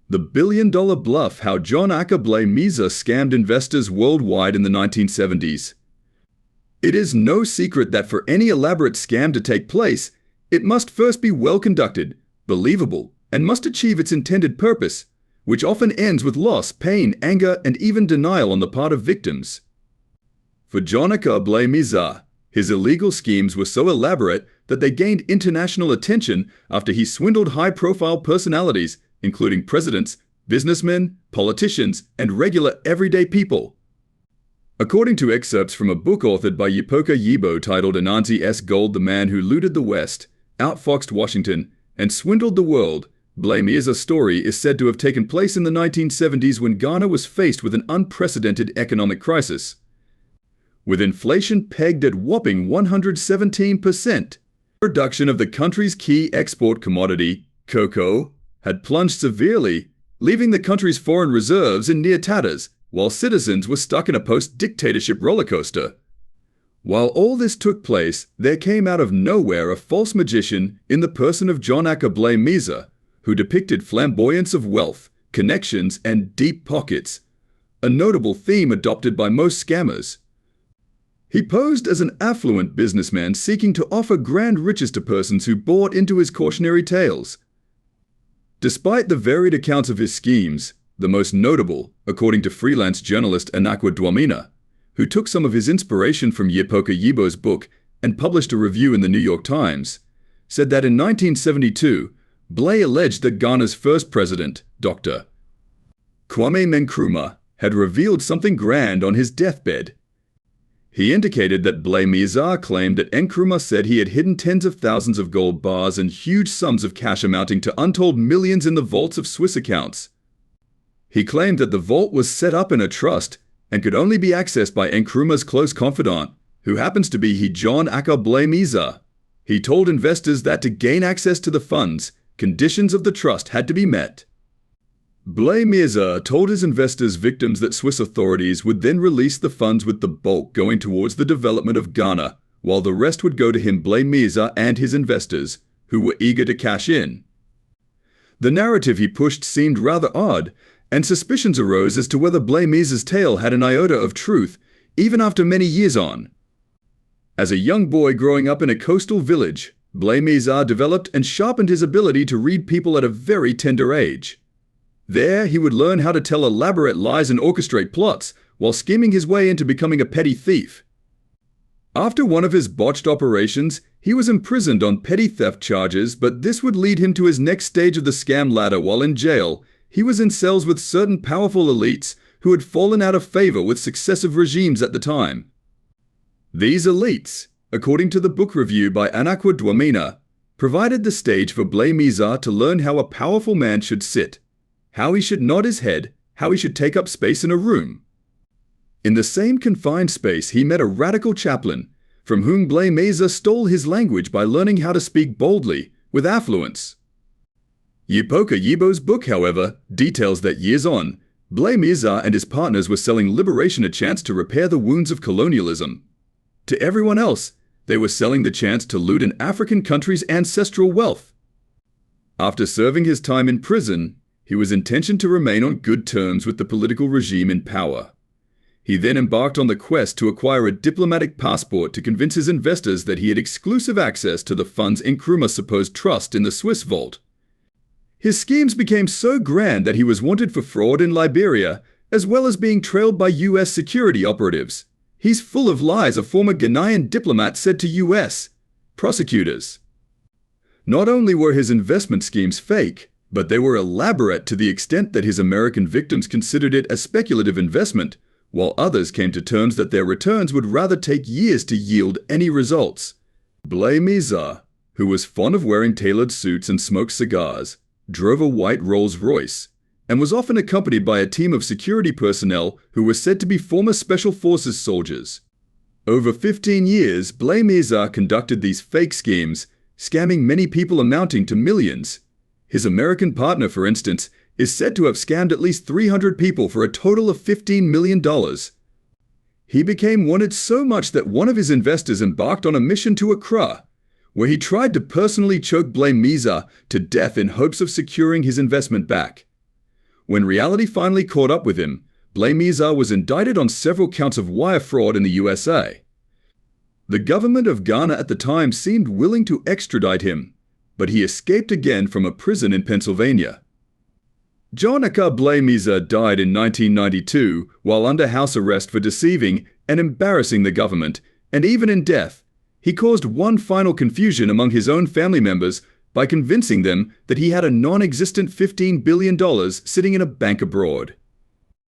The billion-dollar bluff: how John Ackah Blay-Miezah scammed investors worldwide in the 1970s. It is no secret that for any elaborate scam to take place, it must first be well conducted, believable, and must achieve its intended purpose, which often ends with loss, pain, anger, and even denial on the part of victims. For John Ackah Blay-Miezah, his illegal schemes were so elaborate that they gained international attention after he swindled high-profile personalities, including presidents, businessmen, politicians, and regular everyday people. According to excerpts from a book authored by Ackah titled Anansi's Gold: The Man Who Looted the West, Outfoxed Washington, and Swindled the World, Blay-Miezah's story is said to have taken place in the 1970s when Ghana was faced with an unprecedented economic crisis. With inflation pegged at whopping 117%, production of the country's key export commodity, cocoa, had plunged severely, leaving the country's foreign reserves in near tatters, while citizens were stuck in a post-dictatorship rollercoaster. While all this took place, there came out of nowhere a false magician in the person of John Ackah Blay-Miezah, who depicted flamboyance of wealth, connections, and deep pockets, a notable theme adopted by most scammers. He posed as an affluent businessman seeking to offer grand riches to persons who bought into his cautionary tales. Despite the varied accounts of his schemes, the most notable, according to freelance journalist Ackah, who took some of his inspiration from Ackah's book and published a review in the New York Times, said that in 1972, Blay alleged that Ghana's first president, Dr. Conman, had revealed something grand on his deathbed. He indicated that Blay-Miezah claimed that Nkrumah said he had hidden tens of thousands of gold bars and huge sums of cash amounting to untold millions in the vaults of Swiss accounts. He claimed that the vault was set up in a trust and could only be accessed by Nkrumah's close confidant, who happens to be John Ackah Blay-Miezah. He told investors that to gain access to the funds, conditions of the trust had to be met. Blay-Miezah told his investors victims that Swiss authorities would then release the funds, with the bulk going towards the development of Ghana, while the rest would go to him, Blay-Miezah, and his investors, who were eager to cash in. The narrative he pushed seemed rather odd, and suspicions arose as to whether Blay-Miezah's tale had an iota of truth, even after many years on. As a young boy growing up in a coastal village, Blay-Miezah developed and sharpened his ability to read people at a very tender age. There, he would learn how to tell elaborate lies and orchestrate plots, while scheming his way into becoming a petty thief. After one of his botched operations, he was imprisoned on petty theft charges, but this would lead him to his next stage of the scam ladder. While in jail, he was in cells with certain powerful elites who had fallen out of favor with successive regimes at the time. These elites, according to the book review by Ackah, provided the stage for Blay-Miezah to learn how a powerful man should sit, how he should nod his head, how he should take up space in a room. In the same confined space, he met a radical chaplain, from whom Blay-Miezah stole his language by learning how to speak boldly, with affluence. Ackah's book, however, details that years on, Blay-Miezah and his partners were selling liberation a chance to repair the wounds of colonialism. To everyone else, they were selling the chance to loot an African country's ancestral wealth. After serving his time in prison, he was intentioned to remain on good terms with the political regime in power. He then embarked on the quest to acquire a diplomatic passport to convince his investors that he had exclusive access to the funds Nkrumah supposed trust in the Swiss vault. His schemes became so grand that he was wanted for fraud in Liberia, as well as being trailed by U.S. security operatives. "He's full of lies," a former Ghanaian diplomat said to U.S. prosecutors. Not only were his investment schemes fake, but they were elaborate to the extent that his American victims considered it a speculative investment, while others came to terms that their returns would rather take years to yield any results. Blay-Miezah, who was fond of wearing tailored suits and smoked cigars, drove a white Rolls-Royce, and was often accompanied by a team of security personnel who were said to be former Special Forces soldiers. Over 15 years, Blay-Miezah conducted these fake schemes, scamming many people amounting to millions. His American partner, for instance, is said to have scammed at least 300 people for a total of $15 million. He became wanted so much that one of his investors embarked on a mission to Ackah, where he tried to personally choke Blay-Miezah to death in hopes of securing his investment back. When reality finally caught up with him, Blay-Miezah was indicted on several counts of wire fraud in the USA. The government of Ghana at the time seemed willing to extradite him, but he escaped again from a prison in Pennsylvania. John Ackah Blay-Miezah died in 1992 while under house arrest for deceiving and embarrassing the government, and even in death, he caused one final confusion among his own family members by convincing them that he had a non-existent $15 billion sitting in a bank abroad.